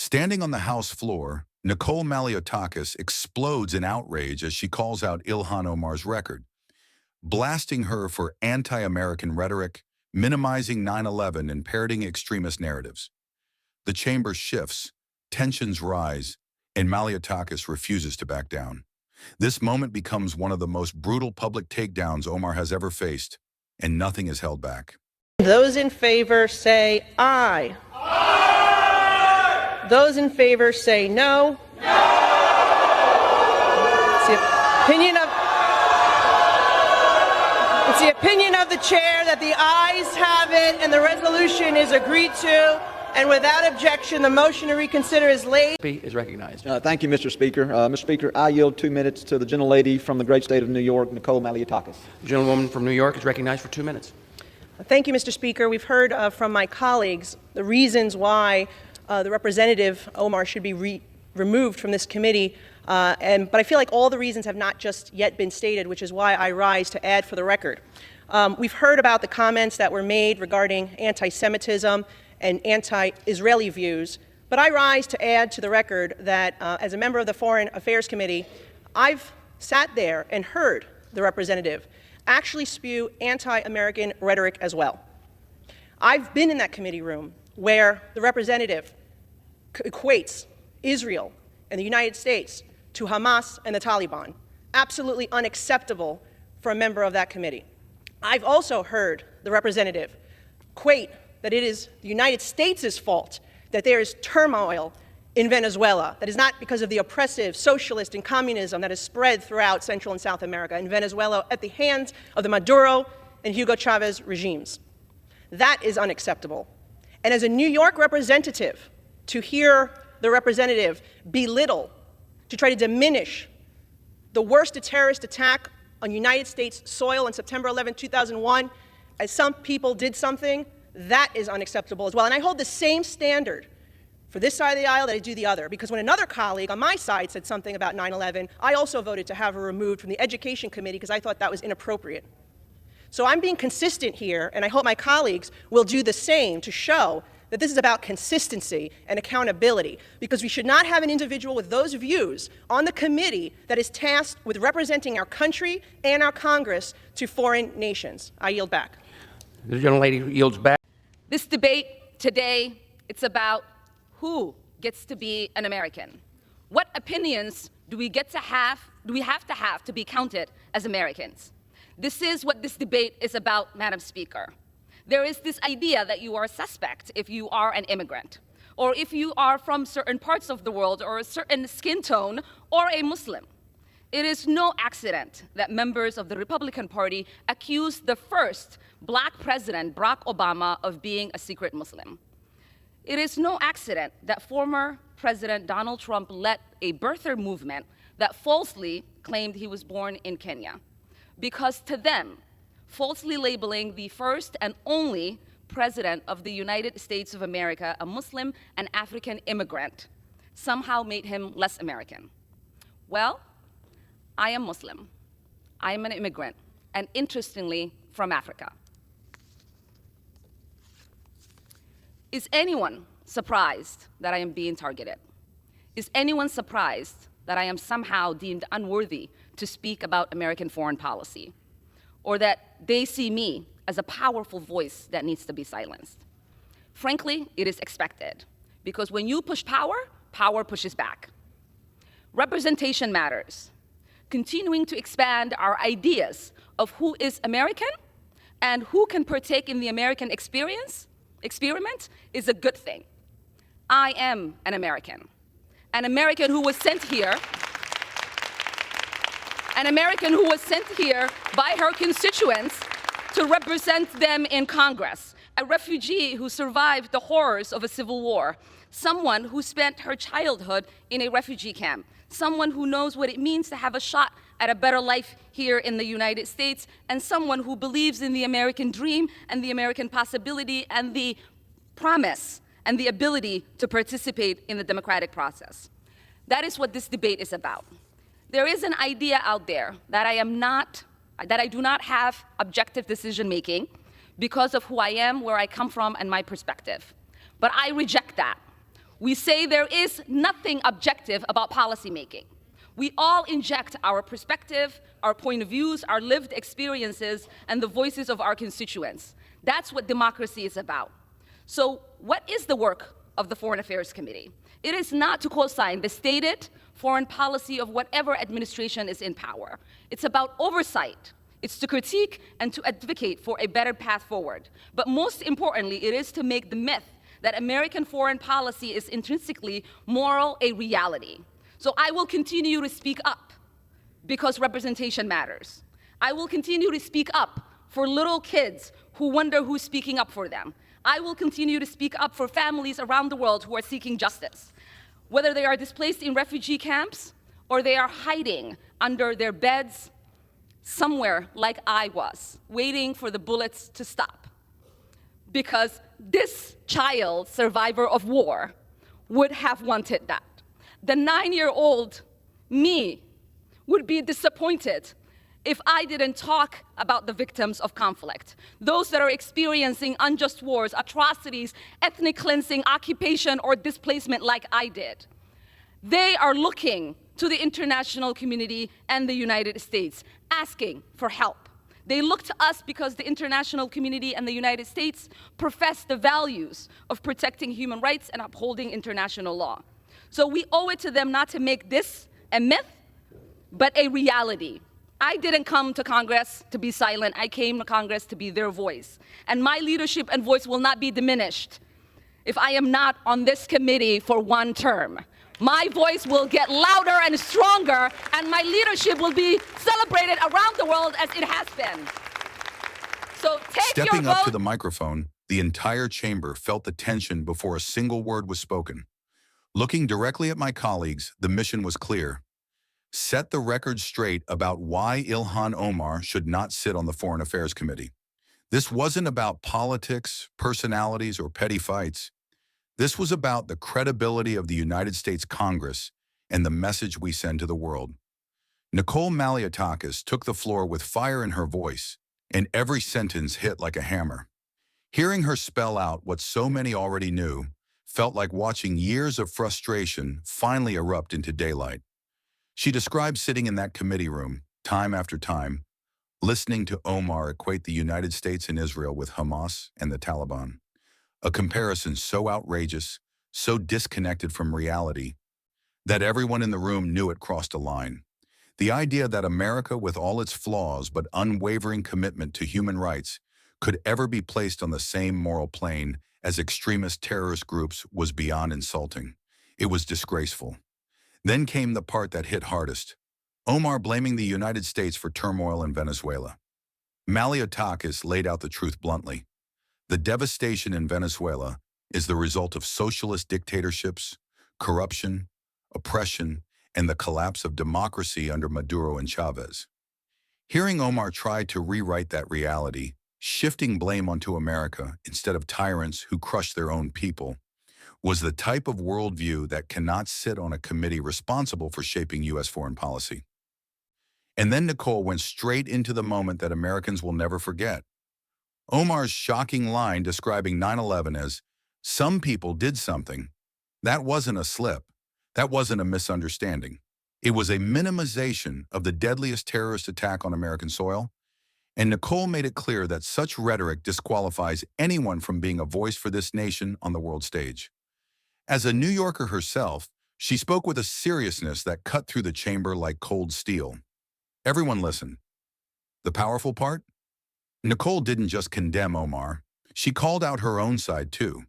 Standing on the House floor, Nicole Malliotakis explodes in outrage as she calls out Ilhan Omar's record, blasting her for anti-American rhetoric, minimizing 9/11 and parroting extremist narratives. The chamber shifts, tensions rise, and Malliotakis refuses to back down. This moment becomes one of the most brutal public takedowns Omar has ever faced, and nothing is held back. Those in favor say aye. Aye. Those in favor say no. No. It's the opinion of the chair that the ayes have it and the resolution is agreed to. And without objection, the motion to reconsider is laid. Is recognized. Thank you, Mr. Speaker. Mr. Speaker, I yield 2 minutes to the gentlelady from the great state of New York, Nicole Malliotakis. The gentlewoman from New York is recognized for 2 minutes. Thank you, Mr. Speaker. We've heard from my colleagues the reasons why the representative Omar should be removed from this committee, but I feel like all the reasons have not just yet been stated, which is why I rise to add for the record. We've heard about the comments that were made regarding anti-Semitism and anti-Israeli views, but I rise to add to the record that as a member of the Foreign Affairs Committee, I've sat there and heard the representative actually spew anti-American rhetoric as well. I've been in that committee room where the representative equates Israel and the United States to Hamas and the Taliban. Absolutely unacceptable for a member of that committee. I've also heard the representative equate that it is the United States' fault that there is turmoil in Venezuela, that is not because of the oppressive socialist and communism that has spread throughout Central and South America and Venezuela at the hands of the Maduro and Hugo Chavez regimes. That is unacceptable. And as a New York representative, to hear the representative belittle, to try to diminish the worst terrorist attack on United States soil on September 11, 2001, as some people did something, that is unacceptable as well. And I hold the same standard for this side of the aisle that I do the other, because when another colleague on my side said something about 9/11, I also voted to have her removed from the Education Committee because I thought that was inappropriate. So I'm being consistent here, and I hope my colleagues will do the same to show that this is about consistency and accountability, because we should not have an individual with those views on the committee that is tasked with representing our country and our Congress to foreign nations. I yield back. The gentlelady yields back. This debate today, it's about who gets to be an American. What opinions do we have to be counted as Americans? This is what this debate is about, Madam Speaker. There is this idea that you are a suspect if you are an immigrant, or if you are from certain parts of the world, or a certain skin tone, or a Muslim. It is no accident that members of the Republican Party accused the first Black president, Barack Obama, of being a secret Muslim. It is no accident that former President Donald Trump led a birther movement that falsely claimed he was born in Kenya. Because to them, falsely labeling the first and only president of the United States of America a Muslim and African immigrant somehow made him less American. Well, I am Muslim. I am an immigrant, and interestingly, from Africa. Is anyone surprised that I am being targeted? Is anyone surprised that I am somehow deemed unworthy to speak about American foreign policy? Or that they see me as a powerful voice that needs to be silenced? Frankly, it is expected, because when you push power, power pushes back. Representation matters. Continuing to expand our ideas of who is American and who can partake in the American experiment is a good thing. I am an American who was sent here, by her constituents to represent them in Congress, a refugee who survived the horrors of a civil war, someone who spent her childhood in a refugee camp, someone who knows what it means to have a shot at a better life here in the United States, and someone who believes in the American dream and the American possibility and the promise and the ability to participate in the democratic process. That is what this debate is about. There is an idea out there that I do not have objective decision-making because of who I am, where I come from, and my perspective. But I reject that. We say there is nothing objective about policymaking. We all inject our perspective, our point of views, our lived experiences, and the voices of our constituents. That's what democracy is about. So what is the work of the Foreign Affairs Committee? It is not to co-sign the stated foreign policy of whatever administration is in power. It's about oversight. It's to critique and to advocate for a better path forward. But most importantly, it is to make the myth that American foreign policy is intrinsically moral a reality. So I will continue to speak up because representation matters. I will continue to speak up for little kids who wonder who's speaking up for them. I will continue to speak up for families around the world who are seeking justice, whether they are displaced in refugee camps or they are hiding under their beds somewhere like I was, waiting for the bullets to stop. Because this child, survivor of war, would have wanted that. The 9-year-old me would be disappointed if I didn't talk about the victims of conflict, those that are experiencing unjust wars, atrocities, ethnic cleansing, occupation, or displacement like I did. They are looking to the international community and the United States, asking for help. They look to us because the international community and the United States profess the values of protecting human rights and upholding international law. So we owe it to them not to make this a myth, but a reality. I didn't come to Congress to be silent. I came to Congress to be their voice. And my leadership and voice will not be diminished if I am not on this committee for one term. My voice will get louder and stronger, and my leadership will be celebrated around the world as it has been. So take your vote. Stepping up to the microphone, the entire chamber felt the tension before a single word was spoken. Looking directly at my colleagues, the mission was clear. Set the record straight about why Ilhan Omar should not sit on the Foreign Affairs Committee. This wasn't about politics, personalities, or petty fights. This was about the credibility of the United States Congress and the message we send to the world. Nicole Malliotakis took the floor with fire in her voice, and every sentence hit like a hammer. Hearing her spell out what so many already knew felt like watching years of frustration finally erupt into daylight. She described sitting in that committee room, time after time, listening to Omar equate the United States and Israel with Hamas and the Taliban. A comparison so outrageous, so disconnected from reality, that everyone in the room knew it crossed a line. The idea that America, with all its flaws but unwavering commitment to human rights, could ever be placed on the same moral plane as extremist terrorist groups was beyond insulting. It was disgraceful. Then came the part that hit hardest. Omar blaming the United States for turmoil in Venezuela. Malliotakis laid out the truth bluntly. The devastation in Venezuela is the result of socialist dictatorships, corruption, oppression, and the collapse of democracy under Maduro and Chavez. Hearing Omar try to rewrite that reality, shifting blame onto America instead of tyrants who crush their own people, was the type of worldview that cannot sit on a committee responsible for shaping U.S. foreign policy. And then Nicole went straight into the moment that Americans will never forget. Omar's shocking line describing 9/11 as, "Some people did something." That wasn't a slip. That wasn't a misunderstanding. It was a minimization of the deadliest terrorist attack on American soil. And Nicole made it clear that such rhetoric disqualifies anyone from being a voice for this nation on the world stage. As a New Yorker herself, she spoke with a seriousness that cut through the chamber like cold steel. Everyone listened. The powerful part? Nicole didn't just condemn Omar. She called out her own side too.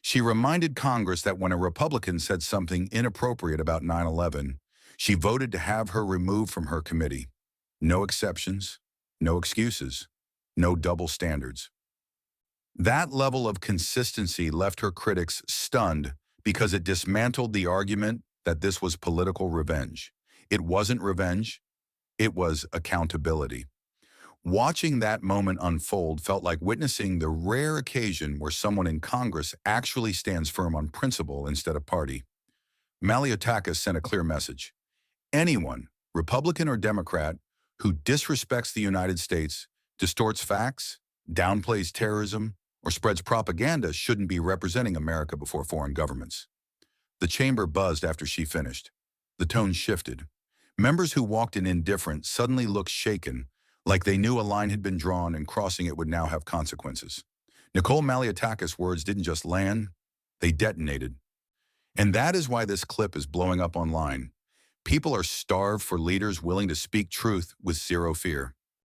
She reminded Congress that when a Republican said something inappropriate about 9/11, she voted to have her removed from her committee. No exceptions, no excuses, no double standards. That level of consistency left her critics stunned because it dismantled the argument that this was political revenge. It wasn't revenge, it was accountability. Watching that moment unfold felt like witnessing the rare occasion where someone in Congress actually stands firm on principle instead of party. Malliotakis sent a clear message. Anyone, Republican or Democrat, who disrespects the United States, distorts facts, downplays terrorism, or spreads propaganda shouldn't be representing America before foreign governments. The chamber buzzed after she finished. The tone shifted. Members who walked in indifferent suddenly looked shaken, like they knew a line had been drawn and crossing it would now have consequences. Nicole Malliotakis' words didn't just land, they detonated. And that is why this clip is blowing up online. People are starved for leaders willing to speak truth with zero fear.